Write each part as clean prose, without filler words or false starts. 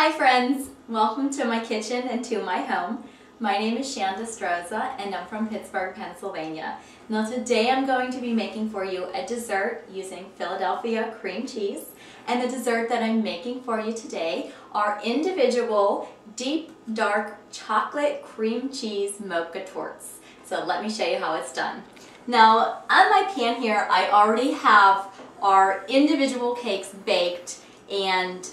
Hi friends, welcome to my kitchen and to my home. My name is Chanda Strozza and I'm from Pittsburgh, Pennsylvania. Now today I'm going to be making for you a dessert using Philadelphia cream cheese. And the dessert that I'm making for you today are individual deep dark chocolate cream cheese Mocha torts. So let me show you how it's done. Now on my pan here I already have our individual cakes baked and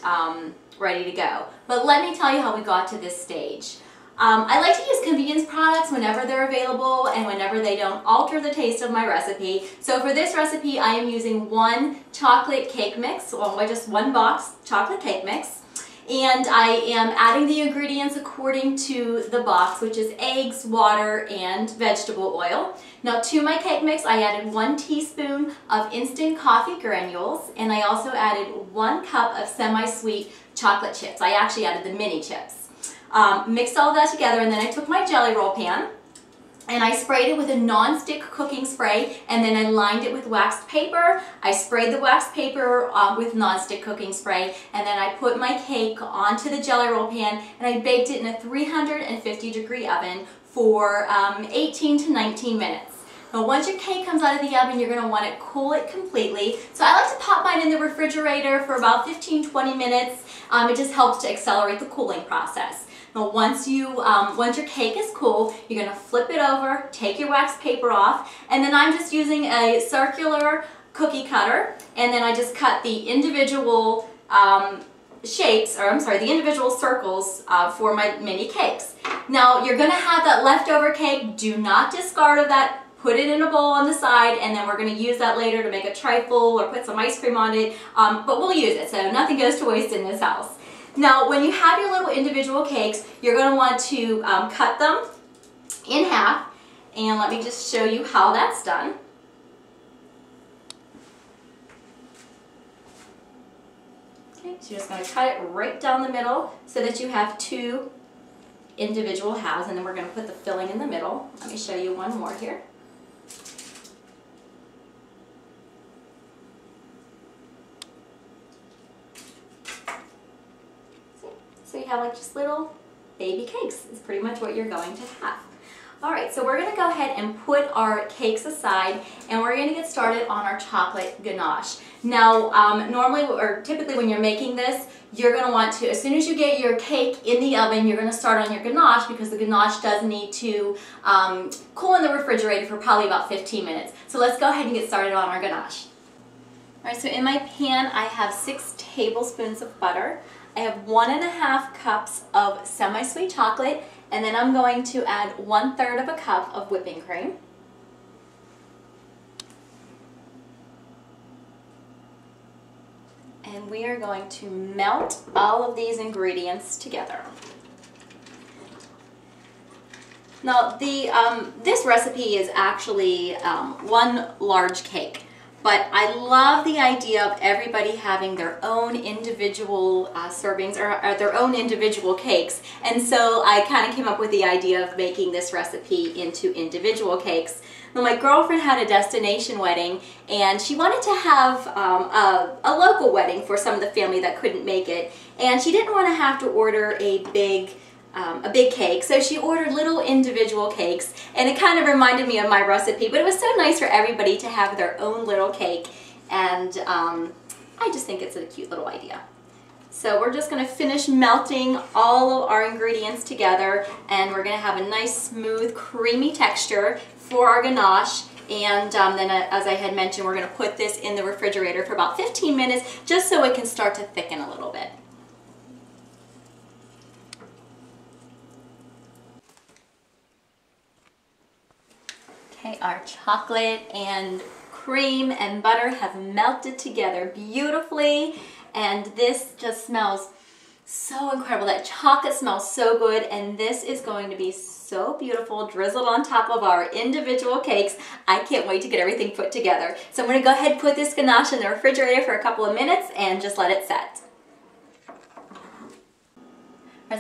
ready to go. But let me tell you how we got to this stage. I like to use convenience products whenever they're available and whenever they don't alter the taste of my recipe. So for this recipe I am using one chocolate cake mix, well just one box chocolate cake mix. And I am adding the ingredients according to the box, which is eggs, water, and vegetable oil. Now to my cake mix I added 1 teaspoon of instant coffee granules and I also added 1 cup of semi-sweet chocolate chips. I actually added the mini chips. Mixed all of that together and then I took my jelly roll pan and I sprayed it with a non-stick cooking spray and then I lined it with waxed paper. I sprayed the waxed paper with non-stick cooking spray and then I put my cake onto the jelly roll pan and I baked it in a 350-degree oven for 18 to 19 minutes. Now once your cake comes out of the oven, you're going to want to cool it completely. So I like to pop mine in the refrigerator for about 15-20 minutes. It just helps to accelerate the cooling process. Now once your cake is cool, you're going to flip it over, take your wax paper off, and then I'm just using a circular cookie cutter, and then I just cut the individual the individual circles for my mini cakes. Now you're going to have that leftover cake. Do not discard of that. Put it in a bowl on the side, and then we're going to use that later to make a trifle or put some ice cream on it, but we'll use it, so nothing goes to waste in this house. Now, when you have your little individual cakes, you're going to want to cut them in half, and let me just show you how that's done. Okay, so you're just going to cut it right down the middle so that you have 2 individual halves, and then we're going to put the filling in the middle. Let me show you one more here. So you have like just little baby cakes is pretty much what you're going to have. Alright, so we're going to go ahead and put our cakes aside and we're going to get started on our chocolate ganache. Now normally or typically when you're making this, you're going to want to, as soon as you get your cake in the oven, you're going to start on your ganache because the ganache does need to cool in the refrigerator for probably about 15 minutes. So let's go ahead and get started on our ganache. Alright, so in my pan I have 6 tablespoons of butter. I have 1½ cups of semi-sweet chocolate, and then I'm going to add 1/3 of a cup of whipping cream. And we are going to melt all of these ingredients together. Now, this recipe is actually 1 large cake. But I love the idea of everybody having their own individual servings or their own individual cakes. And so I kind of came up with the idea of making this recipe into individual cakes. Now my girlfriend had a destination wedding and she wanted to have a local wedding for some of the family that couldn't make it. And she didn't want to have to order a big cake, so she ordered little individual cakes, and it kind of reminded me of my recipe, but it was so nice for everybody to have their own little cake, and I just think it's a cute little idea. So we're just going to finish melting all of our ingredients together, and we're going to have a nice smooth creamy texture for our ganache. And then as I had mentioned, we're going to put this in the refrigerator for about 15 minutes just so it can start to thicken a little bit. Okay, our chocolate and cream and butter have melted together beautifully, and this just smells so incredible. That chocolate smells so good, and this is going to be so beautiful, drizzled on top of our individual cakes. I can't wait to get everything put together. So I'm going to go ahead and put this ganache in the refrigerator for a couple of minutes and just let it set.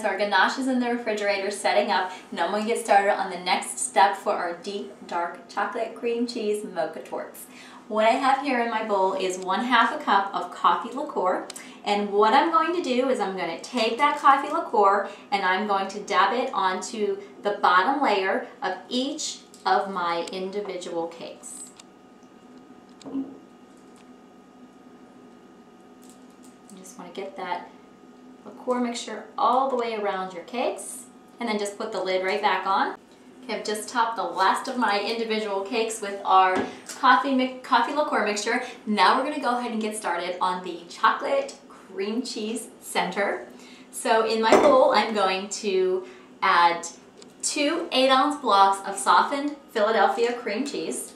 So our ganache is in the refrigerator setting up. Now I'm going to get started on the next step for our deep dark chocolate cream cheese Mocha torts. What I have here in my bowl is 1/2 cup of coffee liqueur, And what I'm going to do is I'm going to take that coffee liqueur and I'm going to dab it onto the bottom layer of each of my individual cakes. You just want to get that liqueur mixture all the way around your cakes and then just put the lid right back on. Okay, I've just topped the last of my individual cakes with our coffee liqueur mixture. Now we're going to go ahead and get started on the chocolate cream cheese center. So in my bowl, I'm going to add 2 8-ounce blocks of softened Philadelphia cream cheese.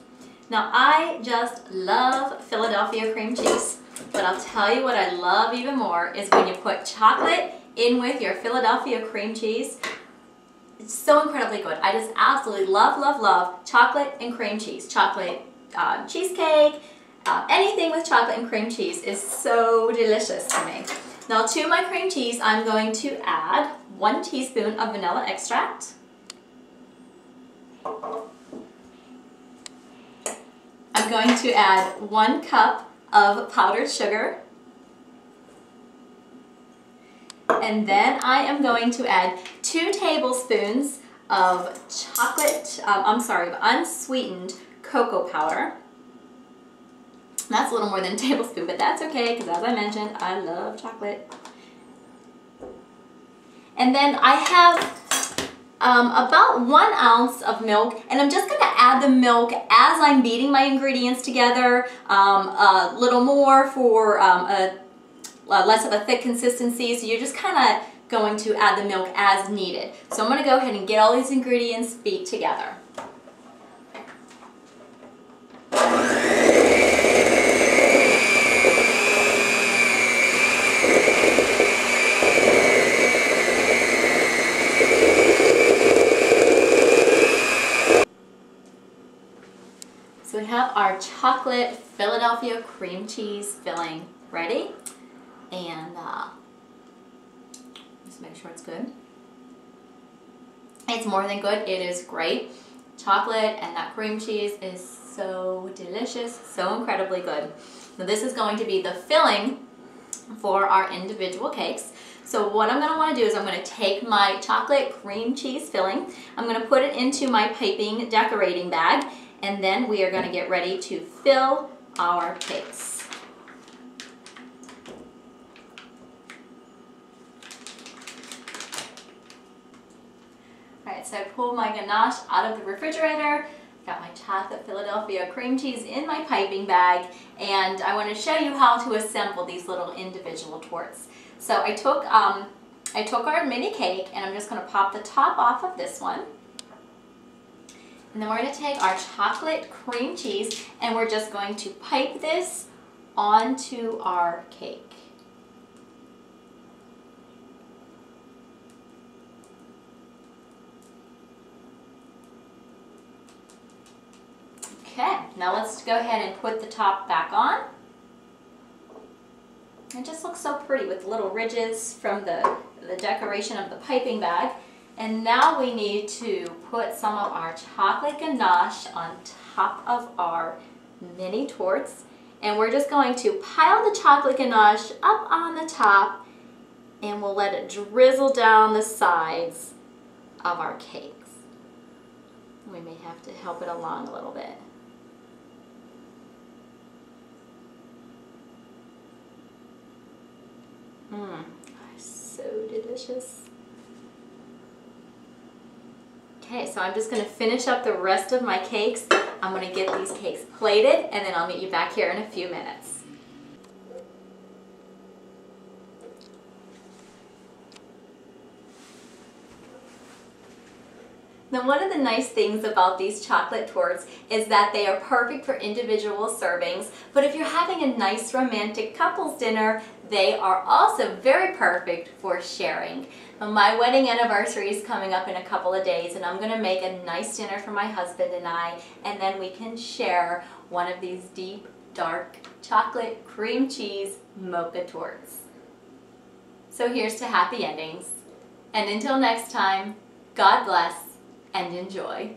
Now I just love Philadelphia cream cheese, but I'll tell you what I love even more is when you put chocolate in with your Philadelphia cream cheese. It's so incredibly good. I just absolutely love, love, love chocolate and cream cheese. Chocolate cheesecake, anything with chocolate and cream cheese is so delicious to me. Now to my cream cheese, I'm going to add 1 teaspoon of vanilla extract. I'm going to add 1 cup of powdered sugar. And then I am going to add 2 tablespoons of unsweetened cocoa powder. That's a little more than a tablespoon, but that's okay because as I mentioned, I love chocolate. And then I have about 1 ounce of milk, and I'm just going to add the milk as I'm beating my ingredients together, a little more for less of a thick consistency, so you're just kind of going to add the milk as needed. So I'm going to go ahead and get all these ingredients beat together. So we have our chocolate Philadelphia cream cheese filling ready, and just make sure it's good. It's more than good, it is great. Chocolate and that cream cheese is so delicious, so incredibly good. Now this is going to be the filling for our individual cakes. So what I'm going to want to do is I'm going to take my chocolate cream cheese filling, I'm going to put it into my piping decorating bag, and then we are going to get ready to fill our cakes. Alright, so I pulled my ganache out of the refrigerator, got my chocolate Philadelphia cream cheese in my piping bag, and I want to show you how to assemble these little individual torts. So I took our mini cake and I'm just going to pop the top off of this one. And then we're going to take our chocolate cream cheese and we're just going to pipe this onto our cake. Okay, now let's go ahead and put the top back on. It just looks so pretty with little ridges from the decoration of the piping bag. And now we need to put some of our chocolate ganache on top of our mini torts. And we're just going to pile the chocolate ganache up on the top and we'll let it drizzle down the sides of our cakes. We may have to help it along a little bit. So delicious. Okay, so I'm just going to finish up the rest of my cakes. I'm going to get these cakes plated and then I'll meet you back here in a few minutes. Now one of the nice things about these chocolate torts is that they are perfect for individual servings, but if you're having a nice romantic couples dinner, they are also very perfect for sharing. Now, my wedding anniversary is coming up in a couple of days and I'm going to make a nice dinner for my husband and I, and then we can share one of these deep, dark chocolate cream cheese mocha torts. So here's to happy endings. And until next time, God bless and enjoy.